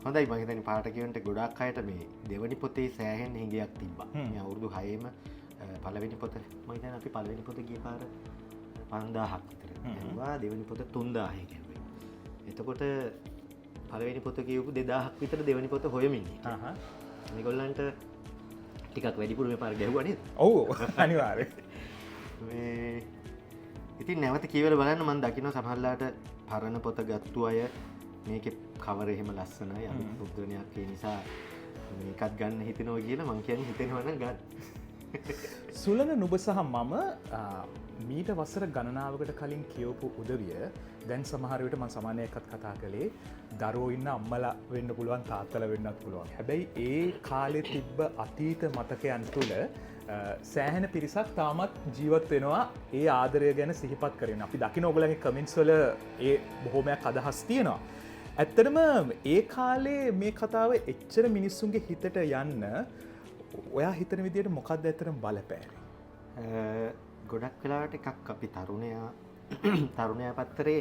හොඳයි මම හිතන්නේ පාඨකයන්ට ගොඩාක් අයට මේ දෙවනි පොතේ සෑහෙන හිඟයක් තිබ්බා. මේ අවුරුදු 6ෙම පළවෙනි පොත මම හිතන්නේ අපි පළවෙනි පොත ගිය පාර 5000ක් විතර. ඒවා දෙවනි පොත 3000 කියුවේ. එතකොට පළවෙනි පොත කියවපු 2000ක් විතර දෙවනි පොත හොයමින් හිටියා. මේගොල්ලන්ට ටිකක් වැඩිපුර මේ පාර ගැහුවා නේද? ඔව් අනිවාර්යයෙන්. මේ ඉතින් නැවත කියවලා බලන්න මම දකින්න සමහරලාට පරණ පොත ගත්තු අය මේකේ කවර එහෙම ලස්සනයි අලුත් මුද්‍රණයක් ඒ නිසා මේකත් ගන්න හිතෙනවා කියලා මං කියන්නේ හිතෙනවා නම් ගන්න. සුලන නුඹ සහ මම මීට වසර ගණනාවකට කලින් කියවපු උදවිය දැන් සමහර විට මම සමානය එකත් කතා කළේ දරුවෝ ඉන්න අම්මලා වෙන්න පුළුවන් තාත්තලා වෙන්නත් පුළුවන්. හැබැයි ඒ කාලේ තිබ්බ අතීත මතකයන් තුළ සෑහෙන පිරිසක් තාමත් ජීවත් වෙනවා ඒ ආදරය ගැන සිහිපත් කරගෙන. අපි දකින ඔයගලගේ කමෙන්ට්ස් වල ඒ බොහොමයක් අදහස් තියෙනවා. ඇත්තටම ඒ කාලේ මේ කතාව එච්චර මිනිස්සුන්ගේ හිතට යන්න ඔයා හිතන විදියට මොකක්ද ඇත්තටම බලපෑවේ? ගොඩක් වෙලාවට එකක් අපි තරුණයා පත්තරේ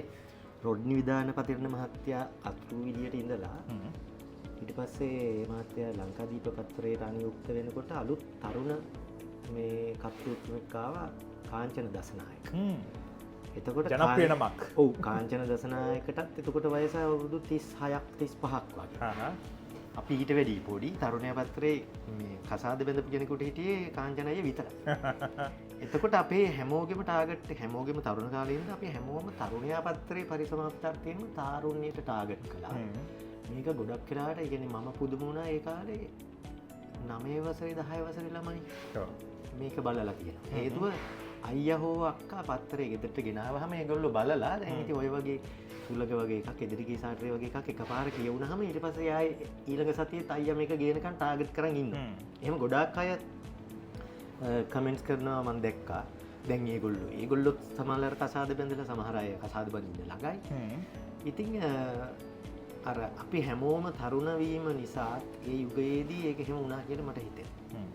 රොඩ්නි විධාන පතිරණ මහත්තයා අතුරු විදියට ඉඳලා ඊට පස්සේ මහත්තයා ලංකාදීප පත්තරයට අනුයුක්ත වෙනකොට අලුත් තරුණ මේ කතුරුවෙක් ආවා කාංචන දසනායක. එතකොට ජනප්‍රිය නමක්. ඔව් කාංචන දසනායකටත් එතකොට වයස අවුරුදු 36ක් 35ක් වගේ. අපි ඊට වැඩි පොඩි තරුණයා පත්‍රේ මේ කසාද බැඳපු කෙනෙකුට හිටියේ කාංචන අය විතරයි. එතකොට අපේ හැමෝගෙම ටාගට් හැමෝගෙම තරුණ කාලේ ඉඳන් අපි හැමෝම තරුණයා පත්‍රේ පරිසමාප්තාර්ථයෙන්ම තාරුණ්‍යයට ටාගට් කළා. මේක ගොඩක් වෙලාවට ඒ කියන්නේ මම පුදුම වුණා ඒ කාලේ 9 වසරේ 10 වසරේ ළමයි මේක බලලා තියෙනවා. හේතුව අයියා හෝ අක්කා පත්‍රේ ගෙදරට ගෙනාවහම ඒගොල්ලෝ බලලා දැන් ඉතින් ඔය වගේ සුලක වගේ එකක් එදිරිගේ සාටරේ වගේ එකක් එකපාර කියවුනහම ඊට පස්සේ ආයේ ඊළඟ සතියේත් අයියා මේක ගේනකන් ටාගට් කරන් ඉන්නවා. එහෙම ගොඩාක් අය කමෙන්ට්ස් කරනවා මම දැක්කා. දැන් ඒගොල්ලෝ සමහරවල් කසාද බැඳලා සමහර අය කසාද බඳින්න ළඟයි. ඉතින් අර අපි හැමෝම තරුණ වීම නිසා ඒ යුගයේදී ඒක එහෙම වුණා කියලා මට හිතෙනවා.